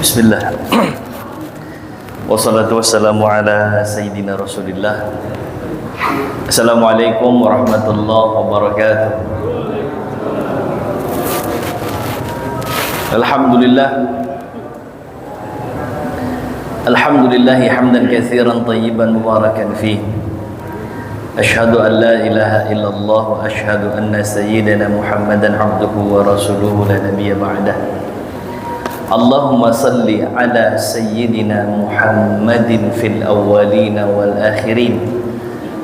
Bismillah. Wassalatu wassalamu ala sayyidina Rasulillah. Assalamualaikum warahmatullahi wabarakatuh. Alhamdulillah. Alhamdulillahi hamdan katsiran tayyiban mubarakan fihi. Ashhadu an la ilaha illallah wa ashhadu anna sayyidana Muhammadan abduhu wa rasuluhu la nabiyya ba'dah. Allahumma salli ala sayyidina Muhammadin fil awwalin wal akhirin.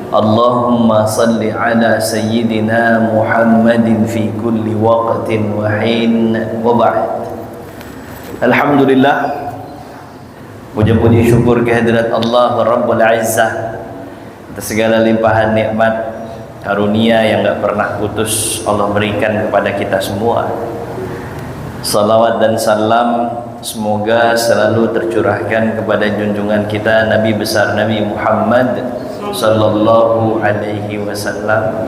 Allahumma salli ala sayyidina Muhammadin fi kulli waqtin wa hin wa ba'd. Alhamdulillah, puja-puji syukur kehadirat Allah Rabbul Izzah atas segala limpahan nikmat karunia yang gak pernah putus Allah berikan kepada kita semua. Salawat dan salam semoga selalu tercurahkan kepada junjungan kita Nabi besar Nabi Muhammad sallallahu alaihi wasallam.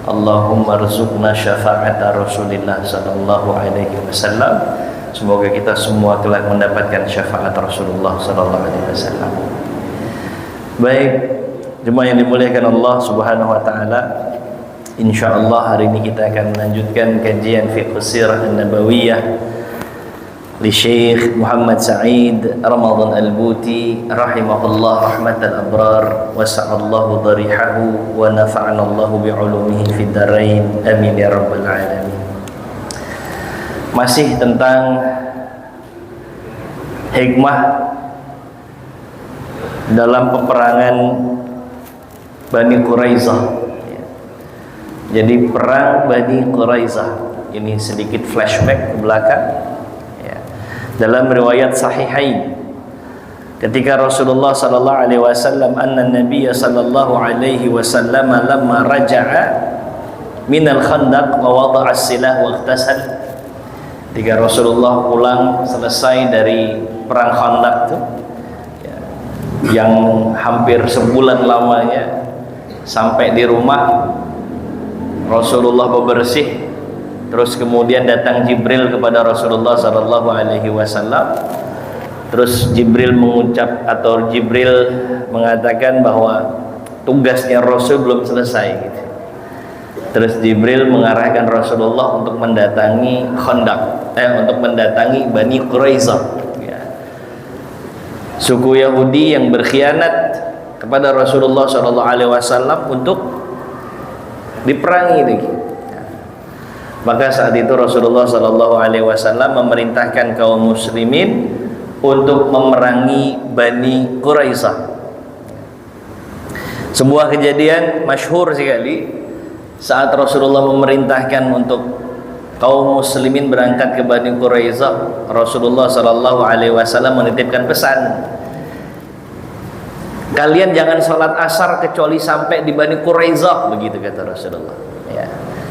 Allahumma rzuqna syafa'ata Rasulillah sallallahu alaihi wasallam. Semoga kita semua kelak mendapatkan syafaat Rasulullah sallallahu alaihi wasallam. Baik, jemaah yang dimuliakan Allah Subhanahu wa taala, insyaallah hari ini kita akan melanjutkan kajian fiqh sirah an-nabawiyah li Syekh Muhammad Sa'id Ramadan Al-Buti rahimahullah rahmatal abrar wa sa'allahu dharihahu wa nafa'ana Allah bi'ulumihi fid dharain amin ya rabbal alamin. Masih tentang hikmah dalam peperangan Bani Quraizah. Jadi perang Bani Quraizah ini sedikit flashback ke belakang ya. Dalam riwayat sahihain ketika Rasulullah sallallahu alaihi wasallam anna Nabiy sallallahu alaihi wasallam lamma raja'a min al-khandaq wa wada'a as-silah wa ightasal. Ketika Rasulullah pulang selesai dari perang Khandaq itu ya, yang hampir sebulan lamanya, sampai di rumah Rasulullah bebersih, terus kemudian datang Jibril kepada Rasulullah sallallahu alaihi wasallam. Terus Jibril mengucap atau Jibril mengatakan bahwa tugasnya Rasul belum selesai gitu. Terus Jibril mengarahkan Rasulullah untuk mendatangi Khandaq, untuk mendatangi Bani Quraizah ya. Suku Yahudi yang berkhianat kepada Rasulullah sallallahu alaihi wasallam untuk diperangi lagi. Maka saat itu Rasulullah sallallahu alaihi wasallam memerintahkan kaum muslimin untuk memerangi Bani Quraizah. Sebuah kejadian masyhur sekali saat Rasulullah memerintahkan untuk kaum muslimin berangkat ke Bani Quraizah. Rasulullah sallallahu alaihi wasallam menitipkan pesan, kalian jangan sholat asar kecuali sampai di Bani Quraizah, begitu kata Rasulullah ya.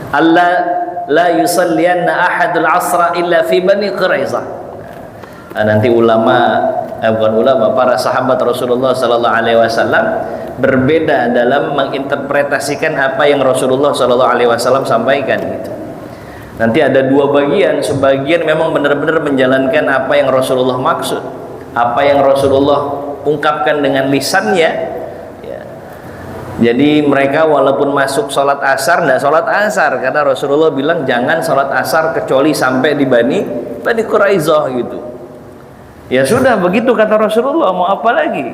Allah la yusallianna ahadul asra illa fi Bani Quraizah. Nanti para sahabat Rasulullah sallallahu alaihi wasallam berbeda dalam menginterpretasikan apa yang Rasulullah sallallahu alaihi wasallam sampaikan gitu. Nanti ada dua bagian, sebagian memang benar-benar menjalankan apa yang Rasulullah maksud, apa yang Rasulullah ungkapkan dengan lisannya ya. Jadi mereka walaupun masuk sholat asar, tidak sholat asar karena Rasulullah bilang jangan sholat asar kecuali sampai di Bani Quraizah gitu. Ya sudah, begitu kata Rasulullah, mau apa lagi?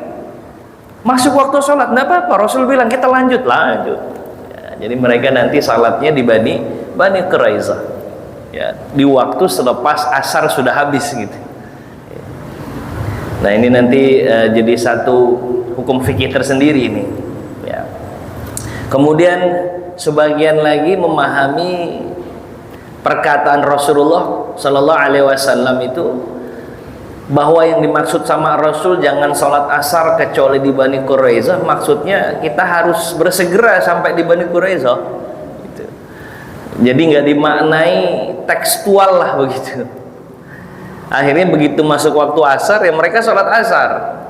Masuk waktu sholat tidak apa-apa, Rasul bilang kita lanjut ya. Jadi mereka nanti salatnya di Bani Quraizah ya, di waktu selepas asar sudah habis gitu. Nah ini nanti jadi satu hukum fikih tersendiri ini ya. Kemudian sebagian lagi memahami perkataan Rasulullah sallallahu alaihi wasallam itu bahwa yang dimaksud sama Rasul jangan sholat asar kecuali di Bani Quraizah, maksudnya kita harus bersegera sampai di Bani Quraizah gitu. Jadi nggak dimaknai tekstual lah begitu. Akhirnya begitu masuk waktu asar ya mereka sholat asar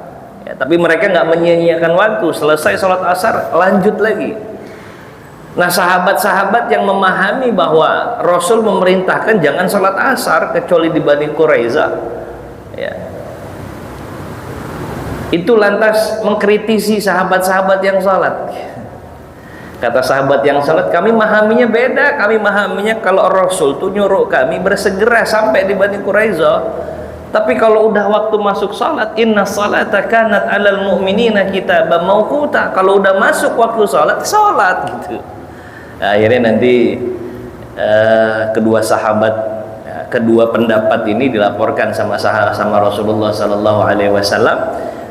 ya, tapi mereka nggak menyia-nyiakan waktu, selesai sholat asar lanjut lagi. Nah sahabat-sahabat yang memahami bahwa Rasul memerintahkan jangan sholat asar kecuali di Bani Quraizah Ya. Itu lantas mengkritisi sahabat-sahabat yang sholat. Kata sahabat yang sholat, kami memahaminya beda. Kami memahaminya kalau Rasul tuh nyuruh kami bersegera sampai di Bani Quraiza. Tapi kalau udah waktu masuk sholat, inna sholata kanat alal mu'minina kitaban mauquta. Kalau udah masuk waktu sholat, sholat gitu. Nah, akhirnya nanti kedua sahabat, kedua pendapat ini dilaporkan sama Rasulullah Sallallahu Alaihi Wasallam,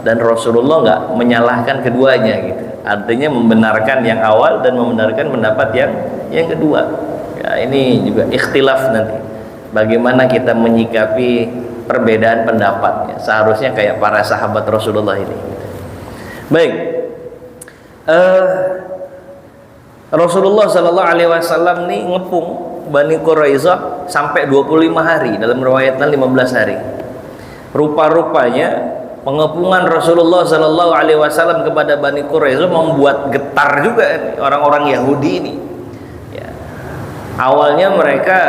dan Rasulullah nggak menyalahkan keduanya gitu. Artinya membenarkan yang awal dan membenarkan pendapat yang kedua. Ya, ini juga ikhtilaf nanti. Bagaimana kita menyikapi perbedaan pendapat? Ya, seharusnya kayak para sahabat Rasulullah ini. Baik, Rasulullah Sallallahu Alaihi Wasallam nih ngepung Bani Quraiza sampai 25 hari, dalam riwayatnya 15 hari. Rupa-rupanya pengepungan Rasulullah Sallallahu Alaihi Wasallam kepada Bani Quraiza membuat getar juga orang-orang Yahudi ini. Ya. Awalnya mereka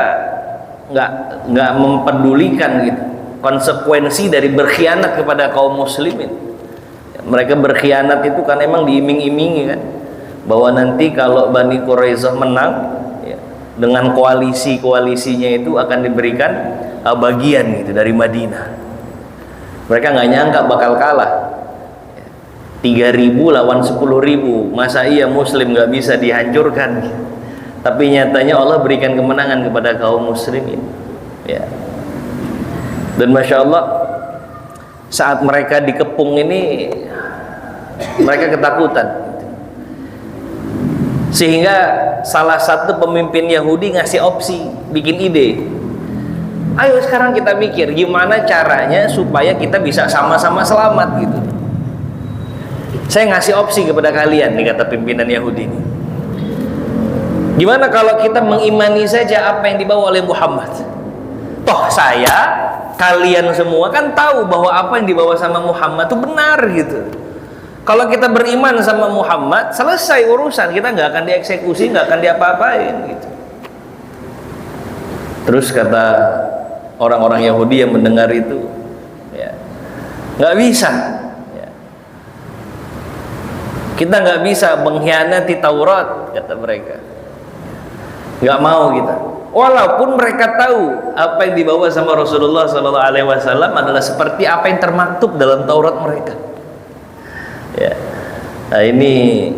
nggak mempedulikan gitu konsekuensi dari berkhianat kepada kaum muslimin. Ya, mereka berkhianat itu kan emang diiming-imingi kan, bahwa nanti kalau Bani Quraiza menang, ya, dengan koalisinya itu akan diberikan bagian gitu dari Madinah. Mereka nggak nyangka bakal kalah. 3.000 lawan 10.000, masa iya Muslim nggak bisa dihancurkan? Tapi nyatanya Allah berikan kemenangan kepada kaum muslimin. Ya. Dan masya Allah, saat mereka dikepung ini, mereka ketakutan. Sehingga salah satu pemimpin Yahudi ngasih opsi, bikin ide. Ayo sekarang kita mikir gimana caranya supaya kita bisa sama-sama selamat gitu. Saya ngasih opsi kepada kalian nih, kata pimpinan Yahudi ini. Gimana kalau kita mengimani saja apa yang dibawa oleh Muhammad? Toh saya, kalian semua kan tahu bahwa apa yang dibawa sama Muhammad itu benar gitu. Kalau kita beriman sama Muhammad, selesai urusan, kita nggak akan dieksekusi, nggak akan diapa-apain gitu. Terus kata orang-orang Yahudi yang mendengar itu, ya, nggak bisa, ya. Kita nggak bisa mengkhianati Taurat, kata mereka. Nggak mau kita, walaupun mereka tahu apa yang dibawa sama Rasulullah Sallallahu Alaihi Wasallam adalah seperti apa yang termaktub dalam Taurat mereka. Ya, nah ini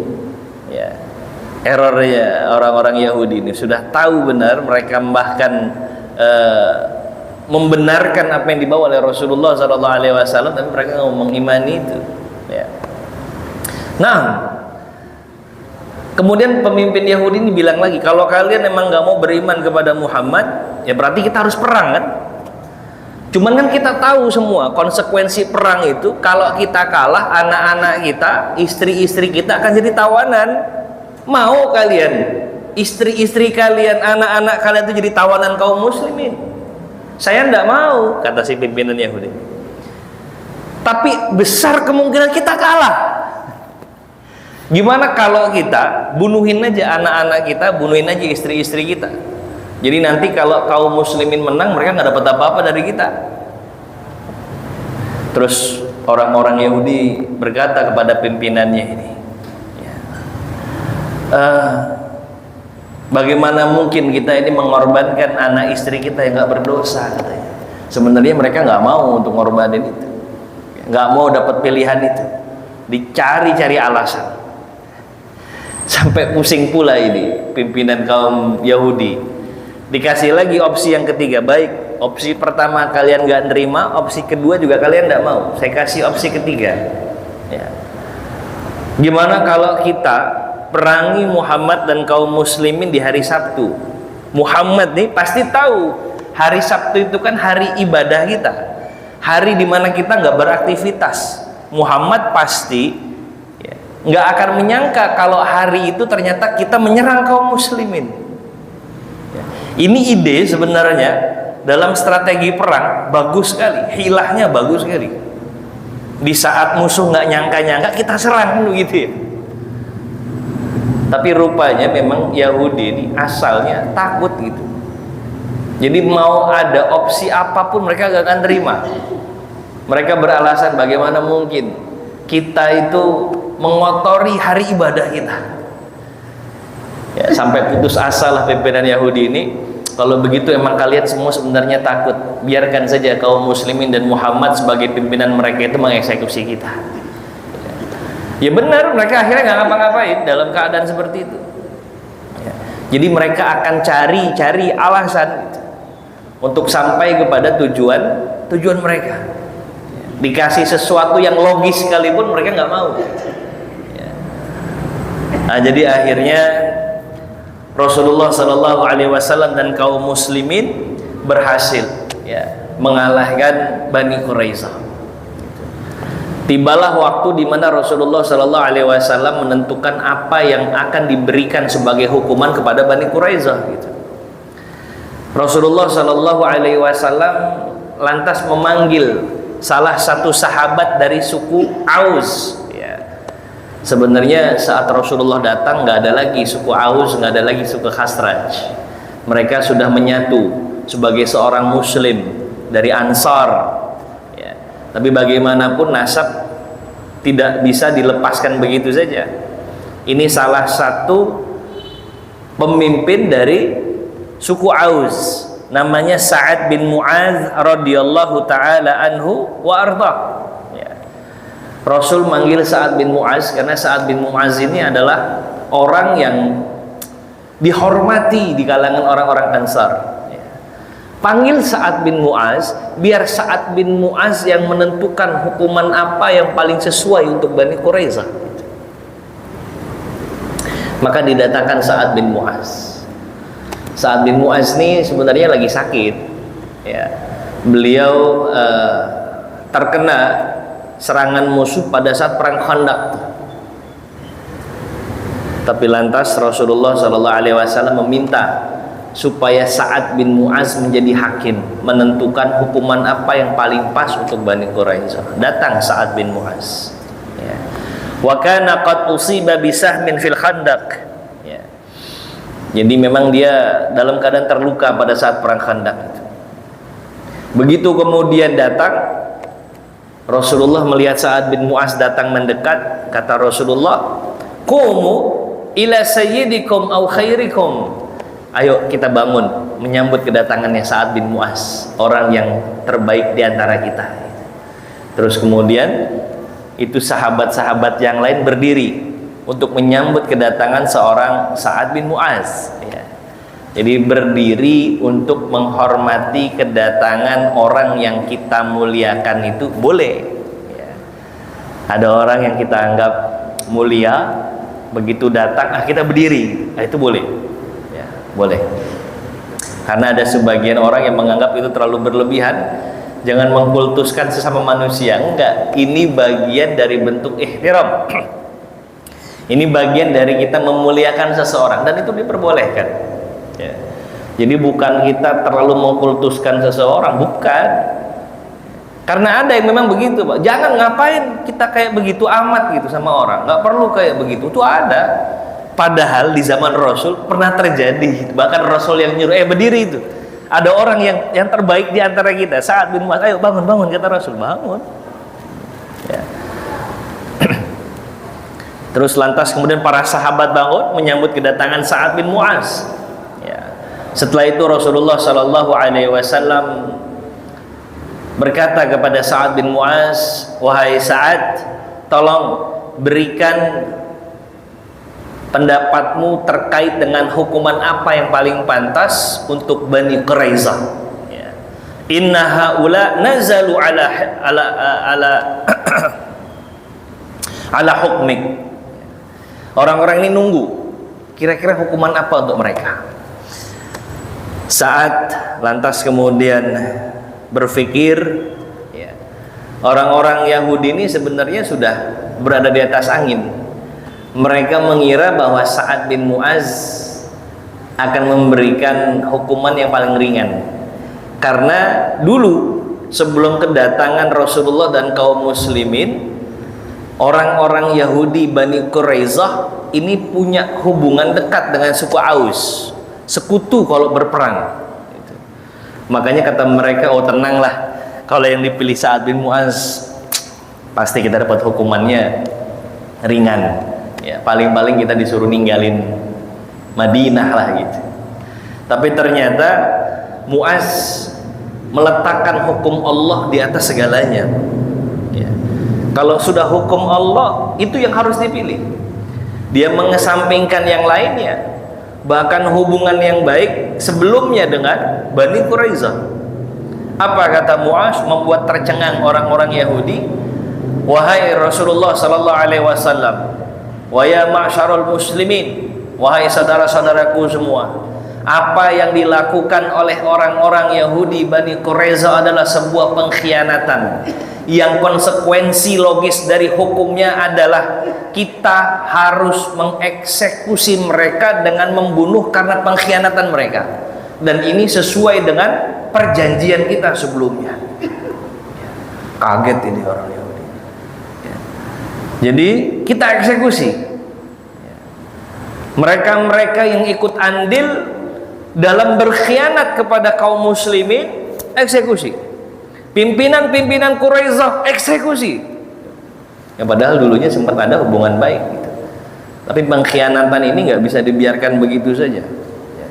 ya errornya orang-orang Yahudi ini, sudah tahu benar, mereka bahkan membenarkan apa yang dibawa oleh Rasulullah Sallallahu Alaihi Wasallam, tapi mereka nggak mengimani itu. Ya. Nah, kemudian pemimpin Yahudi ini bilang lagi, kalau kalian memang nggak mau beriman kepada Muhammad, ya berarti kita harus perang kan? Cuman kan kita tahu semua konsekuensi perang itu, kalau kita kalah, anak-anak kita, istri-istri kita akan jadi tawanan. Mau kalian istri-istri kalian, anak-anak kalian itu jadi tawanan kaum muslimin? Saya enggak mau, kata si pimpinan Yahudi. Tapi besar kemungkinan kita kalah. Gimana kalau kita bunuhin aja anak-anak kita, bunuhin aja istri-istri kita? Jadi nanti kalau kaum muslimin menang, mereka nggak dapat apa-apa dari kita. Terus orang-orang Yahudi berkata kepada pimpinannya ini, ya, bagaimana mungkin kita ini mengorbankan anak istri kita yang nggak berdosa, katanya. Sebenarnya mereka nggak mau untuk ngorbanin itu, nggak mau dapat pilihan itu, dicari-cari alasan. Sampai pusing pula ini pimpinan kaum Yahudi. Dikasih lagi opsi yang ketiga. Baik, opsi pertama kalian nggak nerima, opsi kedua juga kalian nggak mau, saya kasih opsi ketiga. Ya. Gimana kalau kita perangi Muhammad dan kaum muslimin di hari Sabtu? Muhammad nih pasti tahu hari Sabtu itu kan hari ibadah kita, hari dimana kita nggak beraktivitas. Muhammad pasti nggak akan menyangka kalau hari itu ternyata kita menyerang kaum muslimin. Ini ide sebenarnya dalam strategi perang bagus sekali, hilahnya bagus sekali. Di saat musuh nggak nyangka-nyangka kita serang dulu gitu ya. Tapi rupanya memang Yahudi ini asalnya takut gitu. Jadi mau ada opsi apapun mereka gak akan terima. Mereka beralasan bagaimana mungkin kita itu mengotori hari ibadah kita. Ya, sampai putus asa lah pimpinan Yahudi ini. Kalau begitu emang kalian semua sebenarnya takut, biarkan saja kaum muslimin dan Muhammad sebagai pimpinan mereka itu mengeksekusi kita. Ya benar, mereka akhirnya nggak ngapa-ngapain dalam keadaan seperti itu. Ya. Jadi mereka akan cari alasan gitu, untuk sampai kepada tujuan mereka. Ya. Dikasih sesuatu yang logis sekalipun mereka nggak mau. Ya. Nah, jadi akhirnya Rasulullah Shallallahu Alaihi Wasallam dan kaum muslimin berhasil ya, mengalahkan Bani Quraisyah. Tibalah waktu di mana Rasulullah Shallallahu Alaihi Wasallam menentukan apa yang akan diberikan sebagai hukuman kepada Bani Quraisyah. Gitu. Rasulullah Shallallahu Alaihi Wasallam lantas memanggil salah satu sahabat dari suku Aus. Ya. Sebenarnya saat Rasulullah datang nggak ada lagi suku Aus, nggak ada lagi suku Khazraj. Mereka sudah menyatu sebagai seorang Muslim dari Ansar. Tapi bagaimanapun nasab tidak bisa dilepaskan begitu saja. Ini salah satu pemimpin dari suku Aus, namanya Sa'ad bin Mu'adz radhiyallahu taala anhu wa arda. Ya. Rasul manggil Sa'ad bin Mu'adz karena Sa'ad bin Mu'adz ini adalah orang yang dihormati di kalangan orang-orang Ansar. Panggil Sa'ad bin Mu'adz, biar Sa'ad bin Mu'adz yang menentukan hukuman apa yang paling sesuai untuk Bani Quraisyah. Maka didatangkan Sa'ad bin Mu'adz. Sa'ad bin Mu'adz ini sebenarnya lagi sakit ya. Beliau terkena serangan musuh pada saat perang Khandaq. Tapi lantas Rasulullah SAW meminta supaya Sa'ad bin Mu'adz menjadi hakim, menentukan hukuman apa yang paling pas untuk Bani Quraisyah. Datang Sa'ad bin Mu'adz. Ya. Wa kana qad usiba bisahmin fil Khandaq. Ya. Jadi memang dia dalam keadaan terluka pada saat perang Khandaq itu. Begitu kemudian datang, Rasulullah melihat Sa'ad bin Mu'adz datang mendekat, kata Rasulullah, "Qumu ila sayyidikum aw khairikum." Ayo kita bangun menyambut kedatangannya Sa'ad bin Mu'adz, orang yang terbaik di antara kita. Terus kemudian itu sahabat-sahabat yang lain berdiri untuk menyambut kedatangan seorang Sa'ad bin Mu'adz. Ya. Jadi berdiri untuk menghormati kedatangan orang yang kita muliakan itu boleh. Ya. Ada orang yang kita anggap mulia, begitu datang kita berdiri, itu boleh. Boleh. Karena ada sebagian orang yang menganggap itu terlalu berlebihan. Jangan mengkultuskan sesama manusia. Enggak, ini bagian dari bentuk ihtiram. Ini bagian dari kita memuliakan seseorang, dan itu diperbolehkan ya. Jadi bukan kita terlalu mengkultuskan seseorang, bukan. Karena ada yang memang begitu, Pak. Jangan ngapain kita kayak begitu amat gitu sama orang. Nggak perlu kayak begitu. Itu ada. Padahal di zaman Rasul pernah terjadi, bahkan Rasul yang nyuruh berdiri itu. Ada orang yang terbaik di antara kita, Sa'ad bin Mu'adz, ayo bangun, kata Rasul, bangun. Ya. Terus lantas kemudian para sahabat bangun menyambut kedatangan Sa'ad bin Mu'adz. Ya. Setelah itu Rasulullah Shallallahu Alaihi Wasallam berkata kepada Sa'ad bin Mu'adz, "Wahai Sa'ad, tolong berikan pendapatmu terkait dengan hukuman apa yang paling pantas untuk Bani Quraisyah. Ya. Inna haula nazalu ala hukmik." Orang-orang ini nunggu kira-kira hukuman apa untuk mereka. Saat lantas kemudian berpikir, ya, orang-orang Yahudi ini sebenarnya sudah berada di atas angin. Mereka mengira bahwa Sa'ad bin Mu'adz akan memberikan hukuman yang paling ringan. Karena dulu sebelum kedatangan Rasulullah dan kaum muslimin, orang-orang Yahudi Bani Quraisyah ini punya hubungan dekat dengan suku Aus, sekutu kalau berperang. Makanya kata mereka, oh tenanglah, Kalau yang dipilih Sa'ad bin Mu'az, pasti kita dapat hukumannya ringan. Ya, paling-paling kita disuruh ninggalin Madinah lah gitu. Tapi ternyata Mu'az meletakkan hukum Allah di atas segalanya. Ya. Kalau sudah hukum Allah, itu yang harus dipilih. Dia mengesampingkan yang lainnya. Bahkan hubungan yang baik sebelumnya dengan Bani Quraizah. Apa kata Mu'az? Membuat tercengang orang-orang Yahudi. Wahai Rasulullah sallallahu alaihi wasallam, wa ya ma'syarul muslimin, wahai saudara-saudaraku semua, apa yang dilakukan oleh orang-orang Yahudi Bani Quraizah adalah sebuah pengkhianatan yang konsekuensi logis dari hukumnya adalah kita harus mengeksekusi mereka dengan membunuh karena pengkhianatan mereka, dan ini sesuai dengan perjanjian kita sebelumnya. Kaget ini orang Yahudi. Jadi kita eksekusi mereka-mereka yang ikut andil dalam berkhianat kepada kaum muslimin, eksekusi. Pimpinan-pimpinan Quraizah, eksekusi. Ya, padahal dulunya sempat ada hubungan baik gitu. Tapi pengkhianatan ini nggak bisa dibiarkan begitu saja. Ya.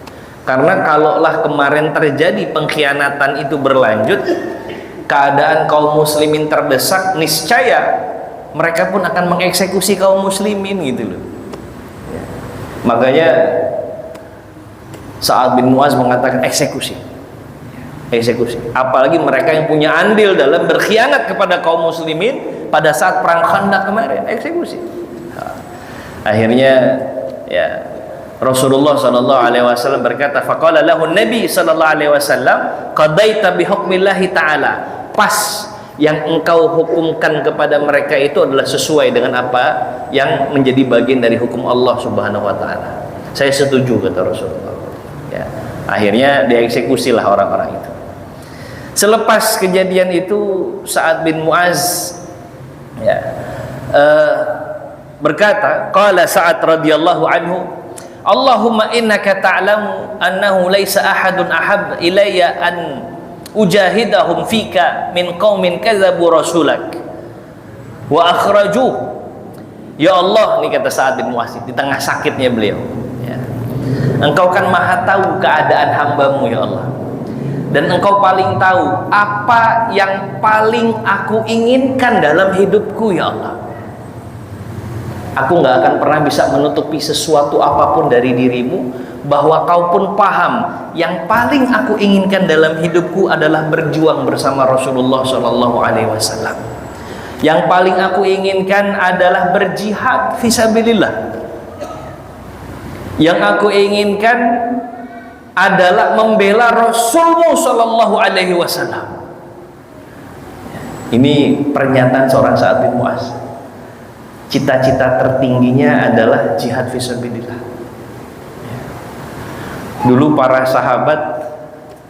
Karena kalaulah kemarin terjadi pengkhianatan itu berlanjut, keadaan kaum muslimin terdesak, niscaya mereka pun akan mengeksekusi kaum muslimin gitu loh. Ya. Makanya Sa'ad bin Mu'az mengatakan eksekusi. Eksekusi. Apalagi mereka yang punya andil dalam berkhianat kepada kaum muslimin pada saat perang Khandaq kemarin, eksekusi. Akhirnya ya Rasulullah sallallahu alaihi wasallam berkata, faqala lahu Nabi sallallahu alaihi wasallam, qadaita bi hukmillahi ta'ala. Pas yang engkau hukumkan kepada mereka itu adalah sesuai dengan apa yang menjadi bagian dari hukum Allah Subhanahu wa taala. Saya setuju, kata Rasulullah. Ya. Akhirnya dieksekusilah orang-orang itu. Selepas kejadian itu, Sa'ad bin Mu'az ya, berkata, qala Sa'ad radhiyallahu anhu, Allahumma innaka ta'lamu annahu laisa ahadun ahab ilayya an ujahidahum fika min qaumin kadzabu rasulak wa akhrajuh. Ya Allah, ini kata Sa'ad bin Mu'az di tengah sakitnya beliau, ya. Engkau kan maha tahu keadaan hambamu ya Allah, dan engkau paling tahu apa yang paling aku inginkan dalam hidupku ya Allah. Aku nggak akan pernah bisa menutupi sesuatu apapun dari dirimu, bahwa kau pun paham yang paling aku inginkan dalam hidupku adalah berjuang bersama Rasulullah Shallallahu Alaihi Wasallam. Yang paling aku inginkan adalah berjihad fisabilillah. Yang aku inginkan adalah membela Rasulullah Shallallahu Alaihi Wasallam. Ini pernyataan seorang Sa'ad bin Mu'az. Cita-cita tertingginya adalah jihad fisabilillah. Dulu para sahabat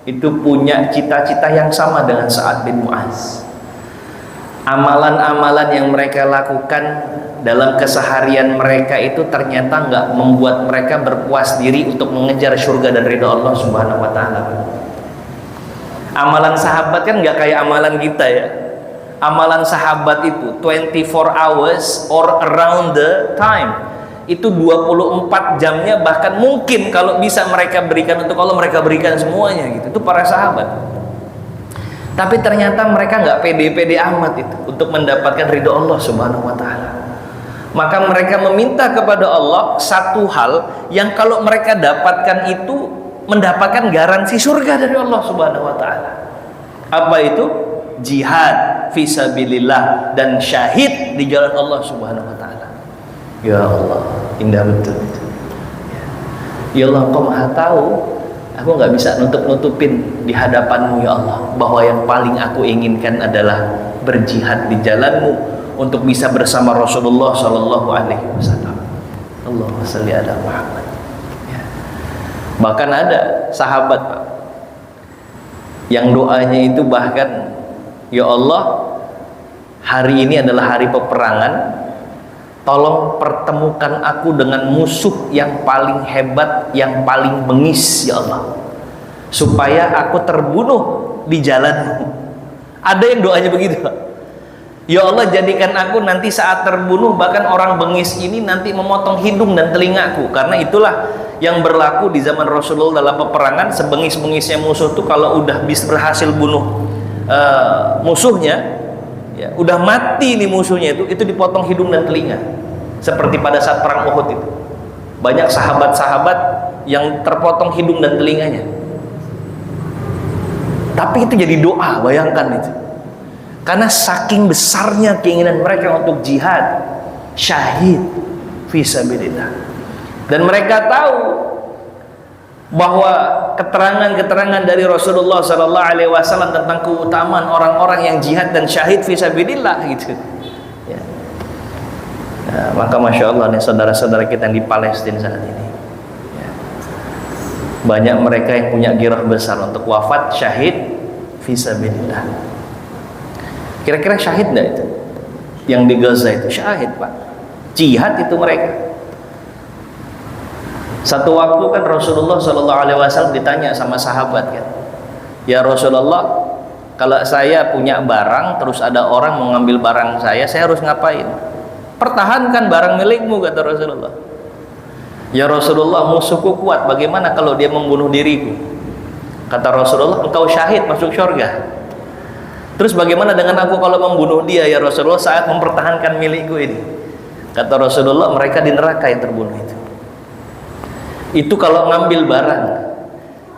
itu punya cita-cita yang sama dengan Sa'ad bin Mu'az. Amalan-amalan yang mereka lakukan dalam keseharian mereka itu ternyata nggak membuat mereka berpuas diri untuk mengejar surga dan ridha Allah Subhanahu wa taala. Amalan sahabat kan nggak kayak amalan kita ya. Amalan sahabat itu 24 hours or around the time. Itu 24 jamnya, bahkan mungkin kalau bisa mereka berikan untuk Allah, mereka berikan semuanya gitu. Itu para sahabat. Tapi ternyata mereka nggak pede-pede amat itu untuk mendapatkan ridho Allah Subhanahu wa taala. Maka mereka meminta kepada Allah satu hal yang kalau mereka dapatkan itu mendapatkan garansi surga dari Allah Subhanahu wa taala. Apa itu? Jihad fisabilillah dan syahid di jalan Allah Subhanahu wa taala. Ya Allah, indah betul itu. Ya Allah, Engkau Maha tahu, aku nggak bisa nutup-nutupin di hadapanmu ya Allah, bahwa yang paling aku inginkan adalah berjihad di jalanmu untuk bisa bersama Rasulullah Shallallahu Alaihi Wasallam. Allahumma shalli ala Muhammad. Ya. Bahkan ada sahabat Pak, yang doanya itu bahkan, ya Allah, hari ini adalah hari peperangan, tolong pertemukan aku dengan musuh yang paling hebat, yang paling bengis ya Allah, supaya aku terbunuh di jalanmu. Ada yang doanya begitu, Pak. Ya Allah, jadikan aku nanti saat terbunuh, bahkan orang bengis ini nanti memotong hidung dan telingaku. Karena itulah yang berlaku di zaman Rasulullah dalam peperangan. Sebengis-bengisnya musuh tuh kalau udah berhasil bunuh musuhnya, ya, udah mati nih musuhnya itu dipotong hidung dan telinga. Seperti pada saat perang Uhud itu, banyak sahabat-sahabat yang terpotong hidung dan telinganya. Tapi itu jadi doa, bayangkan itu. Karena saking besarnya keinginan mereka untuk jihad, syahid fisabilillah. Dan mereka tahu bahwa keterangan-keterangan dari Rasulullah SAW tentang keutamaan orang-orang yang jihad dan syahid fisabilillah gitu. Ya. Nah, maka masya Allah nih saudara-saudara kita yang di Palestina saat ini, ya, banyak mereka yang punya girah besar untuk wafat syahid fisabilillah. Kira-kira syahid enggak itu? Yang di Gaza itu syahid, Pak. Jihad itu mereka. Satu waktu kan Rasulullah SAW ditanya sama sahabat kan, ya Rasulullah, kalau saya punya barang terus ada orang mau ngambil barang saya harus ngapain? Pertahankan barang milikmu, kata Rasulullah. Ya Rasulullah, musuhku kuat, bagaimana kalau dia membunuh diriku? Kata Rasulullah, engkau syahid masuk surga. Terus bagaimana dengan aku kalau membunuh dia ya Rasulullah saat mempertahankan milikku ini? Kata Rasulullah, mereka di neraka yang terbunuh itu. Itu kalau ngambil barang.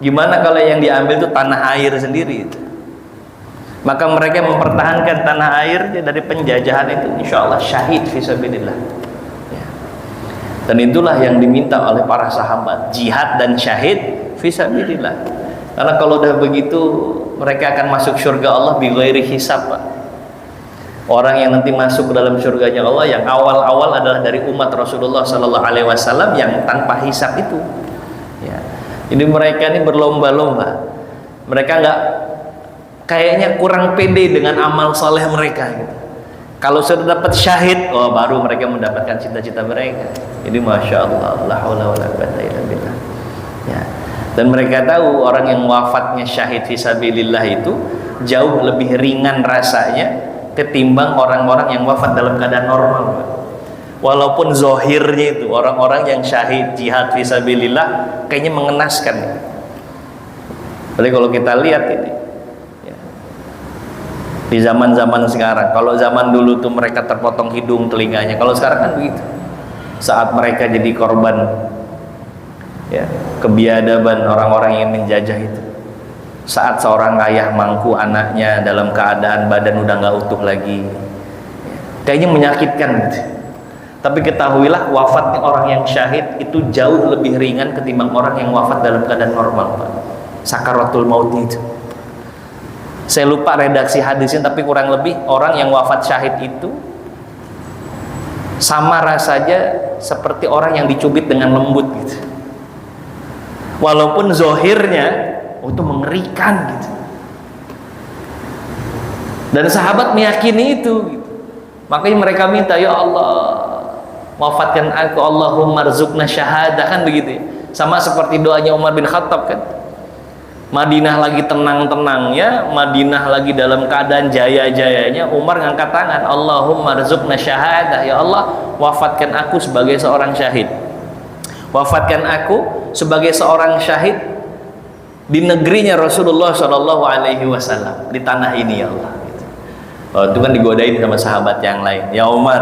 Gimana kalau yang diambil itu tanah air sendiri itu? Maka mereka mempertahankan tanah air dari penjajahan itu, insya Allah syahid fisabilillah. Ya. Dan itulah yang diminta oleh para sahabat, jihad dan syahid fisabilillah. Karena kalau udah begitu mereka akan masuk surga Allah bighairi hisab, Pak. Orang yang nanti masuk ke dalam surganya Allah yang awal-awal adalah dari umat Rasulullah SAW yang tanpa hisab itu. Ya. Jadi mereka ini berlomba-lomba. Mereka nggak, kayaknya kurang pede dengan amal soleh mereka. Gitu. Kalau sudah dapat syahid, oh baru mereka mendapatkan cita-cita mereka. Jadi masya Allah, la haula wala quwwata illa billah. Ya. Dan mereka tahu orang yang wafatnya syahid fisabilillah itu jauh lebih ringan rasanya ketimbang orang-orang yang wafat dalam keadaan normal. Walaupun zohirnya itu orang-orang yang syahid jihad fisabilillah kayaknya mengenaskan. Jadi kalau kita lihat ini ya, di zaman-zaman sekarang, kalau zaman dulu tuh mereka terpotong hidung telinganya, kalau sekarang kan begitu. Saat mereka jadi korban ya, kebiadaban orang-orang yang menjajah itu, saat seorang ayah mangku anaknya dalam keadaan badan udah nggak utuh lagi, kayaknya menyakitkan gitu. Tapi ketahuilah wafatnya orang yang syahid itu jauh lebih ringan ketimbang orang yang wafat dalam keadaan normal, Pak. Sakaratul maut itu, saya lupa redaksi hadisnya, tapi kurang lebih orang yang wafat syahid itu sama rasanya seperti orang yang dicubit dengan lembut gitu. Walaupun zohirnya itu mengerikan gitu. Dan sahabat meyakini itu gitu. Makanya mereka minta, ya Allah wafatkan aku, Allahumma rzuqna syahadah, kan begitu ya. Sama seperti doanya Umar bin Khattab kan. Madinah lagi tenang-tenangnya, Madinah lagi dalam keadaan jaya-jayanya, Umar ngangkat tangan, Allahumma rzuqna syahadah, ya Allah wafatkan aku sebagai seorang syahid. Wafatkan aku sebagai seorang syahid di negerinya Rasulullah SAW, di tanah ini ya Allah. Oh, itu kan digodain sama sahabat yang lain. Ya Umar,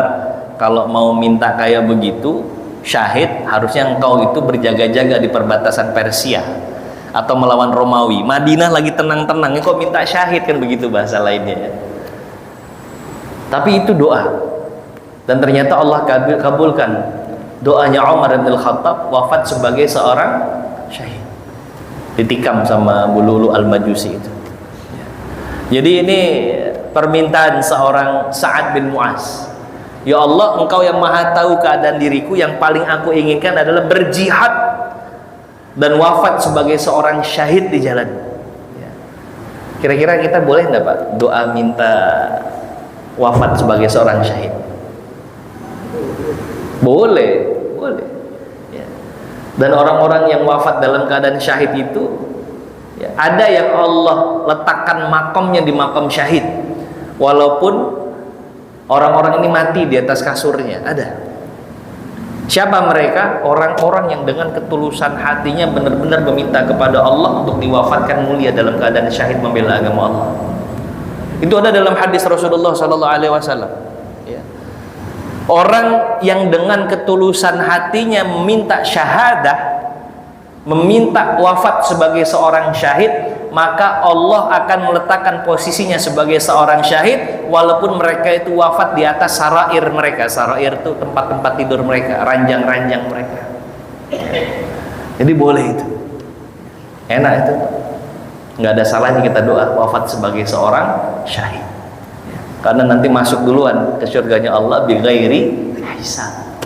kalau mau minta kayak begitu syahid, harusnya engkau itu berjaga-jaga di perbatasan Persia atau melawan Romawi. Madinah lagi tenang-tenang, kok minta syahid, kan begitu bahasa lainnya ya. Tapi itu doa, dan ternyata Allah kabulkan doanya Umar bin Khattab wafat sebagai seorang syahid, ditikam sama Bululu al-Majusi itu. Jadi ini permintaan seorang Sa'ad bin Mu'az, ya Allah engkau yang maha tahu keadaan diriku, yang paling aku inginkan adalah berjihad dan wafat sebagai seorang syahid di jalan. Kira-kira kita boleh enggak Pak doa minta wafat sebagai seorang syahid? Boleh, boleh ya. Dan orang-orang yang wafat dalam keadaan syahid itu Ya, ada yang Allah letakkan makamnya di makam syahid, walaupun orang-orang ini mati di atas kasurnya. Ada. Siapa mereka? Orang-orang yang dengan ketulusan hatinya benar-benar meminta kepada Allah untuk diwafatkan mulia dalam keadaan syahid membela agama Allah. Itu ada dalam hadis Rasulullah SAW. Ya. Orang yang dengan ketulusan hatinya meminta syahadah, meminta wafat sebagai seorang syahid, maka Allah akan meletakkan posisinya sebagai seorang syahid walaupun mereka itu wafat di atas sarair mereka. Sarair itu tempat-tempat tidur mereka, ranjang-ranjang mereka. Jadi boleh itu, enak itu, nggak ada salahnya kita doa wafat sebagai seorang syahid, karena nanti masuk duluan ke surganya Allah bi ghairi hisab.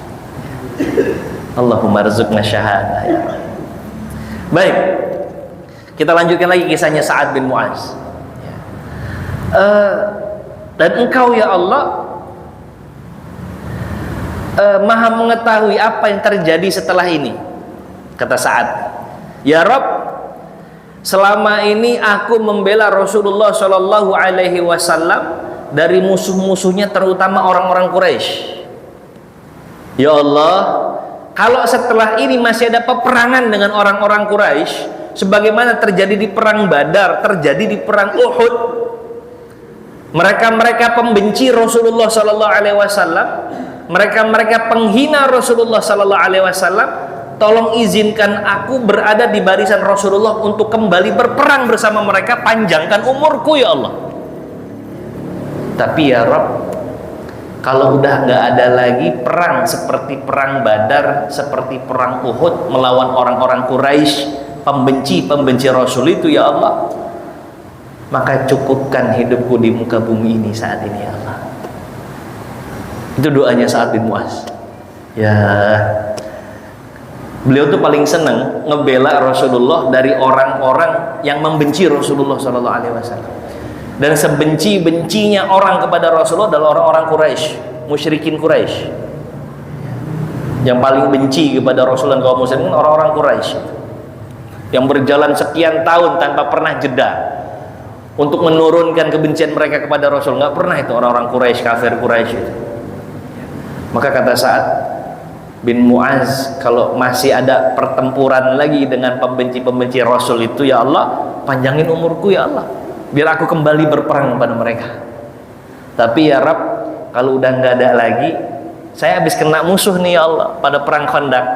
Allahumma rzuqna syahadah ya. Baik, kita lanjutkan lagi kisahnya Sa'ad bin Mu'az. Dan engkau ya Allah maha mengetahui apa yang terjadi setelah ini. Kata Sa'ad, ya Rabb, selama ini aku membela Rasulullah Shallallahu Alaihi Wasallam dari musuh-musuhnya, terutama orang-orang Quraisy. Ya Allah, kalau setelah ini masih ada peperangan dengan orang-orang Quraisy, sebagaimana terjadi di perang Badar, terjadi di perang Uhud, mereka pembenci Rasulullah Sallallahu Alaihi Wasallam, mereka penghina Rasulullah Sallallahu Alaihi Wasallam, tolong izinkan aku berada di barisan Rasulullah untuk kembali berperang bersama mereka, panjangkan umurku ya Allah. Tapi ya Rabb, kalau udah nggak ada lagi perang seperti perang Badar, seperti perang Uhud melawan orang-orang Quraisy, pembenci Rasul itu ya Allah, maka cukupkan hidupku di muka bumi ini saat ini ya Allah. Itu doanya Sa'ad bin Mu'az. Ya, beliau tuh paling seneng ngebela Rasulullah dari orang-orang yang membenci Rasulullah Sallallahu Alaihi Wasallam. Dan sebenci-bencinya orang kepada Rasulullah adalah orang-orang Quraisy, musyrikin Quraisy. Yang paling benci kepada Rasulullah dan kaum muslimin orang-orang Quraisy, yang berjalan sekian tahun tanpa pernah jeda untuk menurunkan kebencian mereka kepada Rasul. Nggak pernah itu orang-orang Quraisy, kafir Quraisy itu. Maka kata Sa'ad bin Mu'az, kalau masih ada pertempuran lagi dengan pembenci-pembenci Rasul itu ya Allah, panjangin umurku ya Allah, biar aku kembali berperang kepada mereka. Tapi ya Rabb, kalau udah nggak ada lagi, saya habis kena musuh nih ya Allah pada perang Khandaq,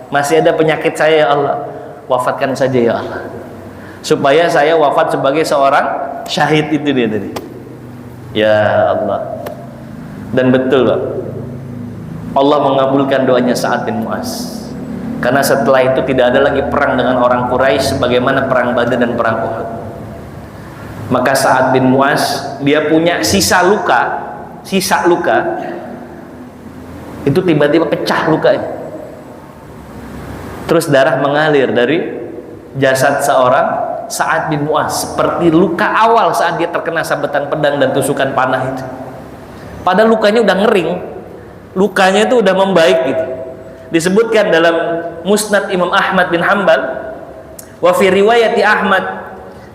masih ada penyakit saya ya Allah, wafatkan saja ya Allah, supaya saya wafat sebagai seorang syahid. Itu dia tadi ya Allah. Dan betul Pak, Allah mengabulkan doanya Sa'ad bin Mu'az, karena setelah itu tidak ada lagi perang dengan orang Quraisy sebagaimana perang Badar dan perang Uhud. Maka Sa'ad bin Mu'az, dia punya sisa luka itu tiba-tiba pecah lukanya, terus darah mengalir dari jasad seorang Sa'ad bin Mu'az, seperti luka awal saat dia terkena sabetan pedang dan tusukan panah itu. Padahal lukanya udah ngering, lukanya itu udah membaik gitu. Disebutkan dalam Musnad Imam Ahmad bin Hanbal, wa fi riwayati Ahmad,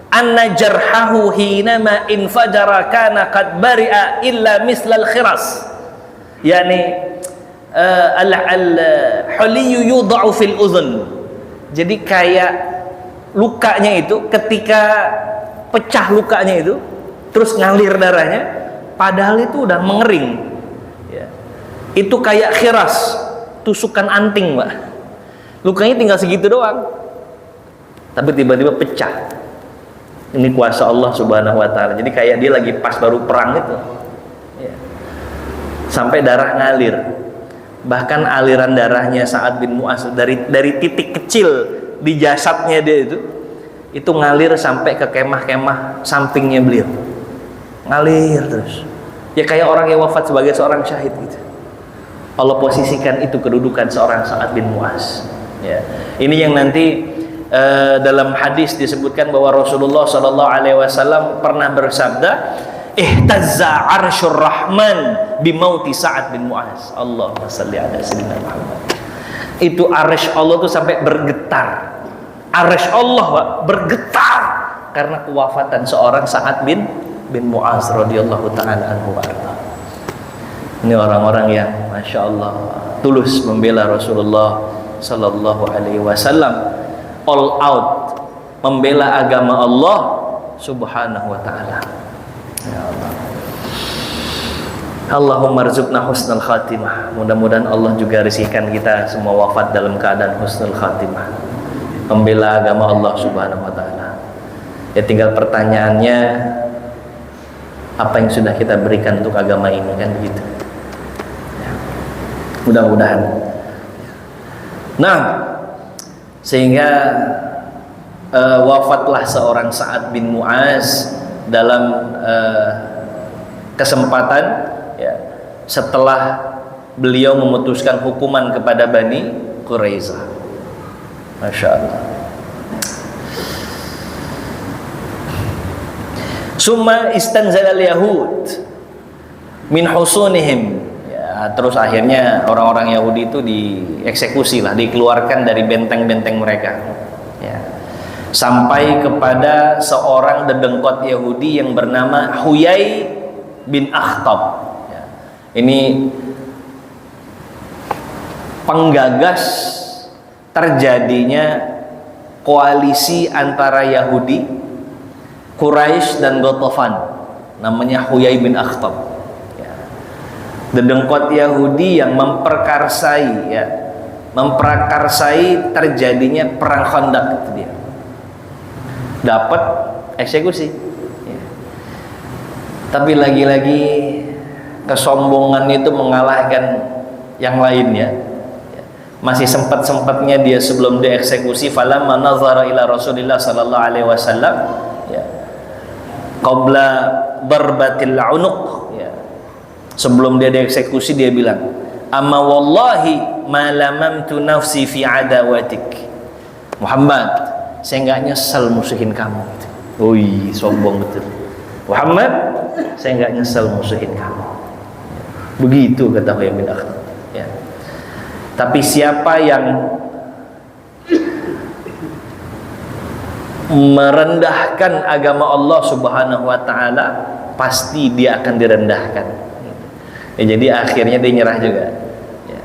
anna jarhahu hinama infajara kana qad bari'a illa mislal khiras, yani al-huliyyu yudha'u fil udhun. Jadi kayak lukanya itu ketika pecah lukanya itu terus ngalir darahnya, padahal itu udah mengering ya. Itu kayak khiras, tusukan anting Pak, lukanya tinggal segitu doang tapi tiba-tiba pecah. Ini kuasa Allah Subhanahu wa Ta'ala. Jadi kayak dia lagi pas baru perang itu ya. Sampai darah ngalir. Bahkan aliran darahnya Sa'ad bin Mu'az dari titik kecil di jasadnya dia itu ngalir sampai ke kemah-kemah sampingnya beliau, ngalir terus ya, kayak orang yang wafat sebagai seorang syahid gitu. Allah posisikan itu kedudukan seorang Sa'ad bin Mu'az ya. Ini yang nanti dalam hadis disebutkan bahwa Rasulullah Sallallahu Alaihi Wasallam pernah bersabda, ihtazza arsyur rahman bimauti Sa'ad bin Mu'az. Allahumma salli ala sayyidina Muhammad. Itu arsy Allah tuh sampai bergetar, Arsy Allah Pak, bergetar karena kewafatan seorang Sa'ad bin Mu'adz radhiyallahu taala anhu. Ini orang-orang yang masya Allah tulus membela Rasulullah sallallahu alaihi wasallam, all out membela agama Allah subhanahu wa ta'ala. Ya Allah, Allahumma rzuqna husnul khatimah. Mudah-mudahan Allah juga rizkikan kita semua wafat dalam keadaan husnul khatimah, membela agama Allah subhanahu wa ta'ala. Ya tinggal pertanyaannya, apa yang sudah kita berikan untuk agama ini, kan begitu ya. Mudah-mudahan. Nah, sehingga wafatlah seorang Sa'ad bin Mu'adz dalam kesempatan ya, setelah beliau memutuskan hukuman kepada Bani Quraisyah. Masya Allah. Summa istanzalal Yahud min husunihim. Ya, terus akhirnya orang-orang Yahudi itu dieksekusi lah, dikeluarkan dari benteng-benteng mereka. Ya. Sampai kepada seorang dedengkot Yahudi yang bernama Huyai bin Akhtab. Ya. Ini penggagas terjadinya koalisi antara Yahudi, Quraisy dan Ghatafan, namanya Huyai bin Akhtab. Ya. Dedengkot Yahudi yang memperkarsai, ya, memprakarsai terjadinya perang Khandaq itu dia. Dapat eksekusi. Ya. Tapi lagi-lagi kesombongan itu mengalahkan yang lainnya. Ya. Masih sempat-sempatnya dia sebelum dieksekusi, falamma nazara ila Rasulillah sallallahu alaihi wasallam, ya, qabla darbatil unuq, ya, sebelum dia dieksekusi dia bilang, amma wallahi ma lamamtu nafsi fi adawatik Muhammad, saya nggak nyesal musuhin kamu. Wih, sombong betul. Muhammad, saya nggak nyesal musuhin kamu. Begitu kata Huyai bin Akhtab. Ya. Tapi siapa yang merendahkan agama Allah subhanahu wa ta'ala, pasti dia akan direndahkan. Ya, jadi akhirnya dia nyerah juga. Ya.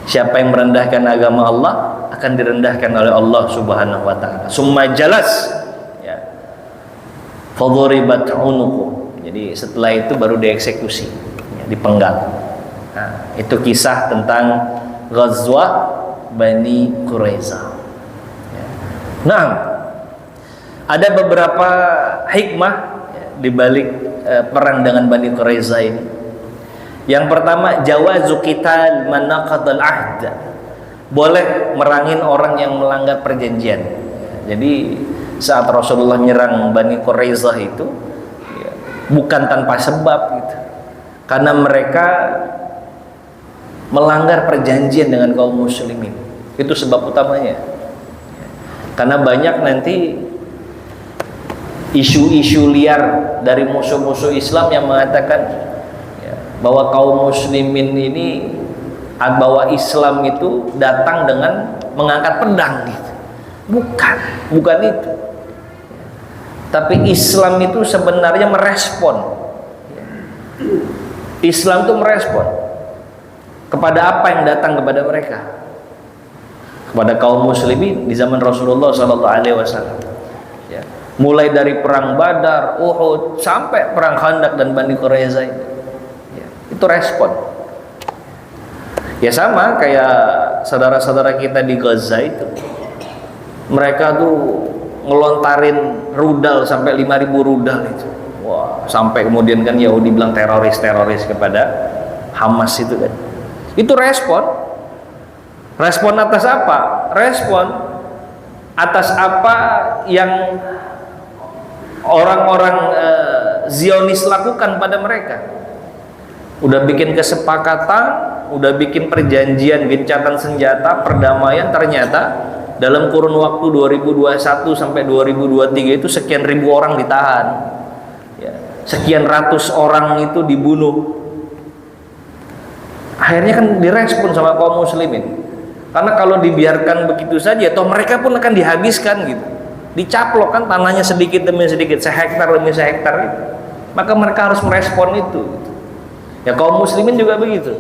Siapa yang merendahkan agama Allah akan direndahkan oleh Allah subhanahu wa ta'ala. Summa jalas, ya, fadhuribat unuqu. Jadi setelah itu baru dieksekusi, ya, dipenggal. Nah, itu kisah tentang Ghazwah Bani Quraisyah. Ya. Nah, ada beberapa hikmah ya, di balik perang dengan Bani Quraisyah ini. Yang pertama, jawazu qital man naqadal ahd. Boleh merangin orang yang melanggar perjanjian. Ya, jadi saat Rasulullah menyerang Bani Quraisyah itu ya, bukan tanpa sebab gitu. Karena mereka melanggar perjanjian dengan kaum muslimin. Itu sebab utamanya. Ya. Karena banyak nanti isu-isu liar dari musuh-musuh Islam yang mengatakan ya, bahwa kaum muslimin ini, bahwa Islam itu datang dengan mengangkat pedang gitu. Bukan itu. Tapi Islam itu sebenarnya merespon. Islam itu merespon kepada apa yang datang kepada mereka, kepada kaum muslimin di zaman Rasulullah sallallahu alaihi wasallam. Ya. Mulai dari perang Badar, Uhud, sampai perang Khandaq dan Bani Quraisyah itu. Ya, itu respon. Ya sama kayak saudara-saudara kita di Gaza itu. Mereka tuh ngelontarin rudal sampai 5.000 rudal itu. Wah, sampai kemudian kan Yahudi bilang teroris kepada Hamas itu kan. Itu respon. Respon atas apa? Respon atas apa yang orang-orang Zionis lakukan pada mereka. Udah bikin kesepakatan, udah bikin perjanjian gencatan senjata, perdamaian, ternyata dalam kurun waktu 2021 sampai 2023 itu sekian ribu orang ditahan. Ya, sekian ratus orang itu dibunuh. Akhirnya kan direspon sama kaum muslimin. Karena kalau dibiarkan begitu saja, toh mereka pun akan dihabiskan gitu. Dicaplok kan tanahnya sedikit demi sedikit, sehektar demi sehektar itu. Maka mereka harus merespon itu. Ya kaum muslimin juga begitu.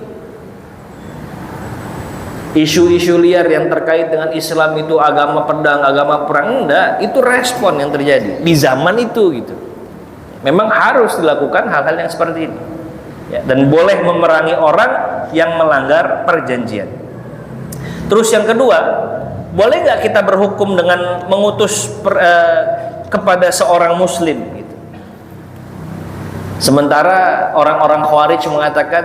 Isu-isu liar yang terkait dengan Islam itu agama pedang, agama perang, enggak, itu respon yang terjadi di zaman itu gitu. Memang harus dilakukan hal-hal yang seperti ini. Ya, dan boleh memerangi orang yang melanggar perjanjian. Terus yang kedua, boleh nggak kita berhukum dengan mengutus kepada seorang muslim gitu. Sementara orang-orang Khawarij mengatakan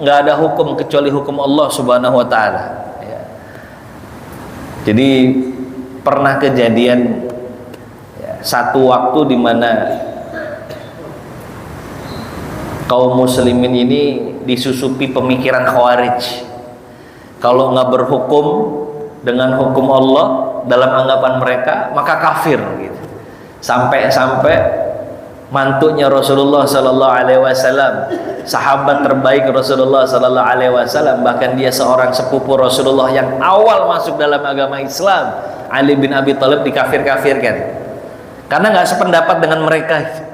nggak ada hukum kecuali hukum Allah Subhanahu wa taala. Ya. Jadi pernah kejadian ya, satu waktu di mana kaum muslimin ini disusupi pemikiran Khawarij. Kalau nggak berhukum dengan hukum Allah dalam anggapan mereka, maka kafir gitu. Sampai mantunya Rasulullah Sallallahu Alaihi Wasallam, sahabat terbaik Rasulullah Sallallahu Alaihi Wasallam, bahkan dia seorang sepupu Rasulullah yang awal masuk dalam agama Islam, Ali bin Abi Thalib, dikafir-kafirkan karena nggak sependapat dengan mereka.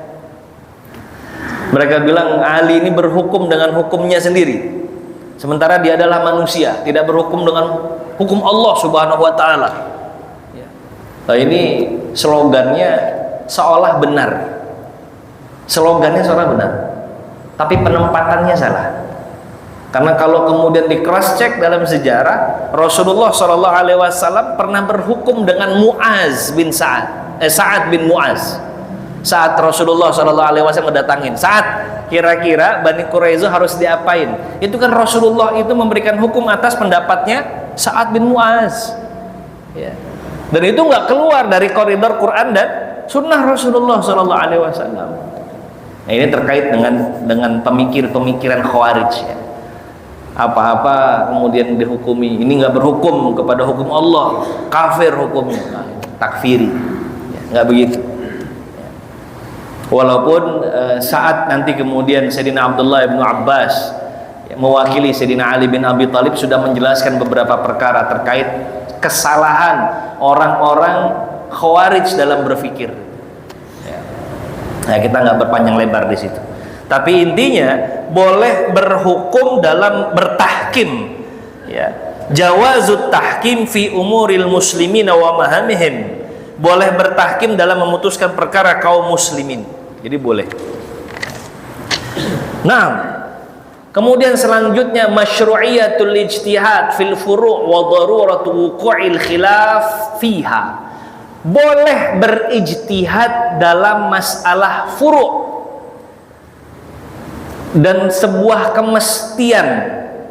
Mereka bilang Ali ini berhukum dengan hukumnya sendiri, sementara dia adalah manusia, tidak berhukum dengan hukum Allah Subhanahu wa taala. Nah, ini slogannya seolah benar. Slogannya seolah benar, tapi penempatannya salah. Karena kalau kemudian di cross check dalam sejarah, Rasulullah Shallallahu Alaihi Wasallam pernah berhukum dengan Muaz bin Sa'ad bin Muaz. Saat Rasulullah Shallallahu Alaihi Wasallam mendatangin, saat kira-kira Bani Quraisyah harus diapain, itu kan Rasulullah itu memberikan hukum atas pendapatnya Sa'ad bin Muaz. Ya. Dan itu nggak keluar dari koridor Quran dan Sunnah Rasulullah Shallallahu Alaihi Wasallam. Nah, ini terkait dengan pemikiran Khawarij. Ya. Apa-apa kemudian dihukumi, ini nggak berhukum kepada hukum Allah, kafir hukumnya, nah, takfiri. Ya, nggak begitu. Walaupun saat nanti kemudian Sayyidina Abdullah bin Abbas mewakili Sayyidina Ali bin Abi Thalib sudah menjelaskan beberapa perkara terkait kesalahan orang-orang Khawarij dalam berpikir. Nah, kita nggak berpanjang lebar di situ. Tapi intinya boleh berhukum dalam bertahkim. Ya. Jawazut tahkim fi umuril muslimina wa mahamihim. Boleh bertahkim dalam memutuskan perkara kaum muslimin. Jadi boleh. Nah, kemudian selanjutnya masyru'iyatul ijtihad fil furu' wa daruratu wuqu'il khilaf fiha. Boleh berijtihad dalam masalah furu' dan sebuah kemestian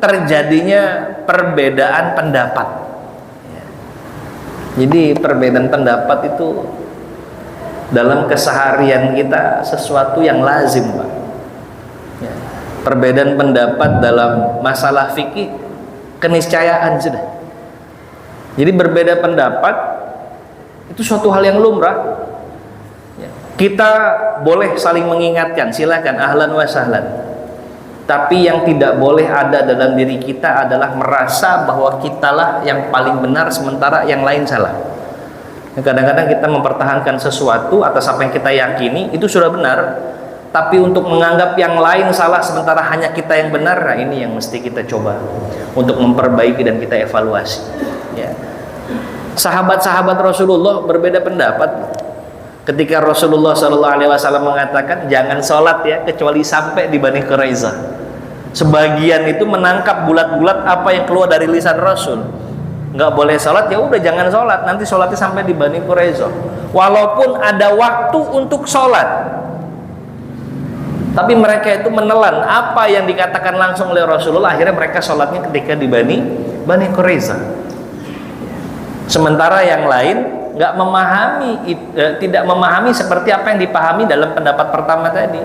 terjadinya perbedaan pendapat. Jadi perbedaan pendapat itu dalam keseharian kita sesuatu yang lazim, Pak. Ya. Perbedaan pendapat dalam masalah fikih keniscayaan sudah. Jadi berbeda pendapat itu suatu hal yang lumrah. Ya. Kita boleh saling mengingatkan, silakan, ahlan wa sahlan. Tapi yang tidak boleh ada dalam diri kita adalah merasa bahwa kitalah yang paling benar sementara yang lain salah. Kadang-kadang kita mempertahankan sesuatu atas apa yang kita yakini itu sudah benar, tapi untuk menganggap yang lain salah sementara hanya kita yang benar, nah ini yang mesti kita coba untuk memperbaiki dan kita evaluasi. Ya. Sahabat-sahabat Rasulullah berbeda pendapat. Ketika Rasulullah SAW mengatakan jangan sholat ya kecuali sampai di Bani Quraisyah. Sebagian itu menangkap bulat-bulat apa yang keluar dari lisan Rasul. Nggak boleh sholat, ya udah jangan sholat, nanti sholatnya sampai di Bani Quraisyah. Walaupun ada waktu untuk sholat, tapi mereka itu menelan apa yang dikatakan langsung oleh Rasulullah. Akhirnya mereka sholatnya ketika di Bani Quraisyah. Sementara yang lain nggak memahami, tidak memahami seperti apa yang dipahami dalam pendapat pertama tadi.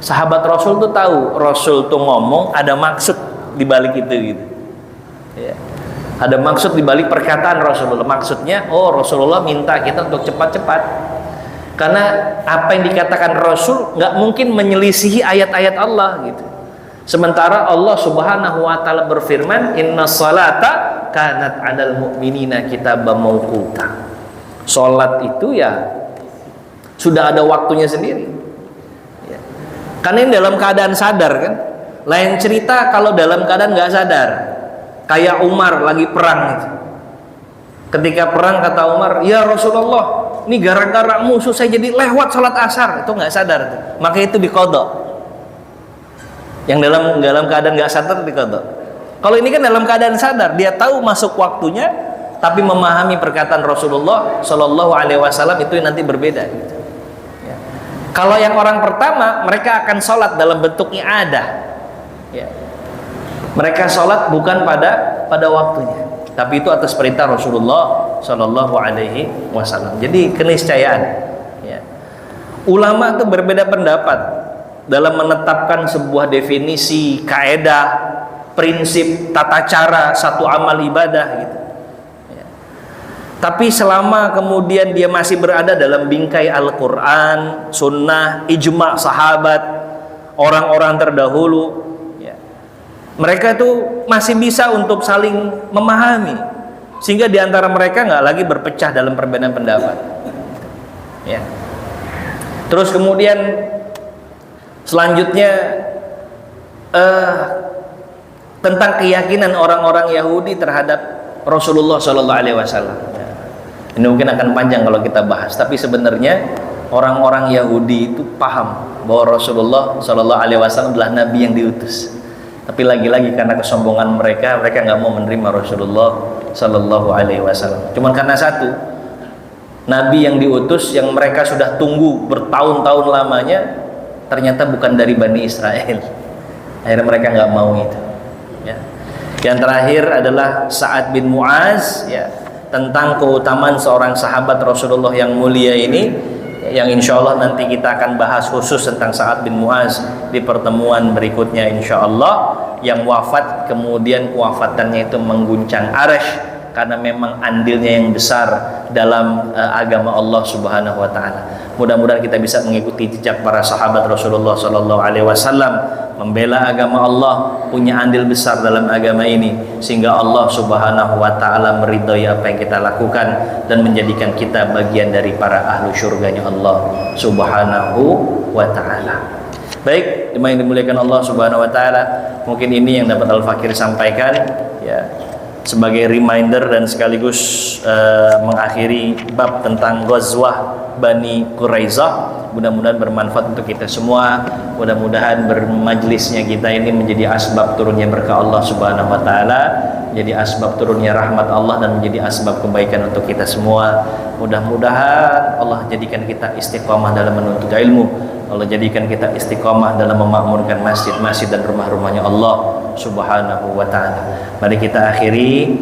Sahabat Rasul tuh tahu, Rasul tuh ngomong ada maksud di balik itu gitu. Ya. Ada maksud di balik perkataan Rasulullah. Maksudnya, oh Rasulullah minta kita untuk cepat-cepat. Karena apa yang dikatakan Rasul nggak mungkin menyelisihi ayat-ayat Allah gitu. Sementara Allah Subhanahu wa taala berfirman, "Innas salata kanat 'alal mu'minina kitaban mauquta. Salat itu ya sudah ada waktunya sendiri. Ya. Karena ini dalam keadaan sadar kan. Lain cerita kalau dalam keadaan nggak sadar. Kayak Umar lagi perang itu. Ketika perang kata Umar, "Ya Rasulullah, ini gara-gara musuh saya jadi lewat sholat asar." Itu nggak sadar tuh. Maka itu dikodok. Yang dalam keadaan nggak sadar dikodok. Kalau ini kan dalam keadaan sadar, dia tahu masuk waktunya, tapi memahami perkataan Rasulullah Shallallahu Alaihi Wasallam itu nanti berbeda. Ya. Kalau yang orang pertama, mereka akan sholat dalam bentuk i'adah. Ya. Mereka sholat bukan pada waktunya, tapi itu atas perintah Rasulullah Shallallahu Alaihi Wasallam. Jadi keniscayaan. Ya. Ulama itu berbeda pendapat dalam menetapkan sebuah definisi, kaedah, prinsip, tata cara satu amal ibadah gitu. Ya. Tapi selama kemudian dia masih berada dalam bingkai Al-Quran, Sunnah, ijma' sahabat, orang-orang terdahulu, mereka itu masih bisa untuk saling memahami, sehingga diantara mereka nggak lagi berpecah dalam perbedaan pendapat. Ya. Terus kemudian selanjutnya tentang keyakinan orang-orang Yahudi terhadap Rasulullah Shallallahu Alaihi Wasallam. Ini mungkin akan panjang kalau kita bahas, tapi sebenarnya orang-orang Yahudi itu paham bahwa Rasulullah Shallallahu Alaihi Wasallam adalah Nabi yang diutus. Tapi lagi-lagi karena kesombongan mereka nggak mau menerima Rasulullah Sallallahu Alaihi Wasallam. Cuman karena satu, Nabi yang diutus yang mereka sudah tunggu bertahun-tahun lamanya ternyata bukan dari Bani Israel. Akhirnya mereka nggak mau itu. Ya. Yang terakhir adalah Sa'ad bin Mu'az, ya, tentang keutamaan seorang sahabat Rasulullah yang mulia ini, yang insya Allah nanti kita akan bahas khusus tentang Sa'ad bin Mu'az di pertemuan berikutnya insya Allah, yang wafat kemudian kewafatannya itu mengguncang arasy karena memang andilnya yang besar dalam agama Allah Subhanahu wa taala. Mudah-mudahan kita bisa mengikuti jejak para sahabat Rasulullah sallallahu alaihi wasallam, membela agama Allah, punya andil besar dalam agama ini, sehingga Allah Subhanahu wa taala meridhai apa yang kita lakukan dan menjadikan kita bagian dari para ahlu syurganya Allah Subhanahu wa taala. Baik, yang dimuliakan Allah Subhanahu wa taala, mungkin ini yang dapat Al-Fakir sampaikan, ya, sebagai reminder dan sekaligus mengakhiri bab tentang Ghazwah Bani Quraizah. Mudah-mudahan bermanfaat untuk kita semua. Mudah-mudahan bermajlisnya kita ini menjadi asbab turunnya berkah Allah Subhanahu wa taala, menjadi asbab turunnya rahmat Allah, dan menjadi asbab kebaikan untuk kita semua. Mudah-mudahan Allah jadikan kita istiqomah dalam menuntut ilmu. Allah jadikan kita istiqomah dalam memakmurkan masjid-masjid dan rumah-rumahnya Allah Subhanahu wa taala. Mari kita akhiri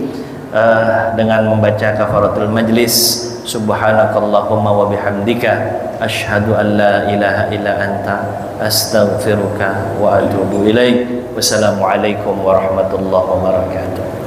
dengan membaca kafaratul majlis. Subhanakallahumma wa bihamdika asyhadu an la ilaha illa anta astaghfiruka wa atubu ilaik. Wassalamualaikum warahmatullahi wabarakatuh.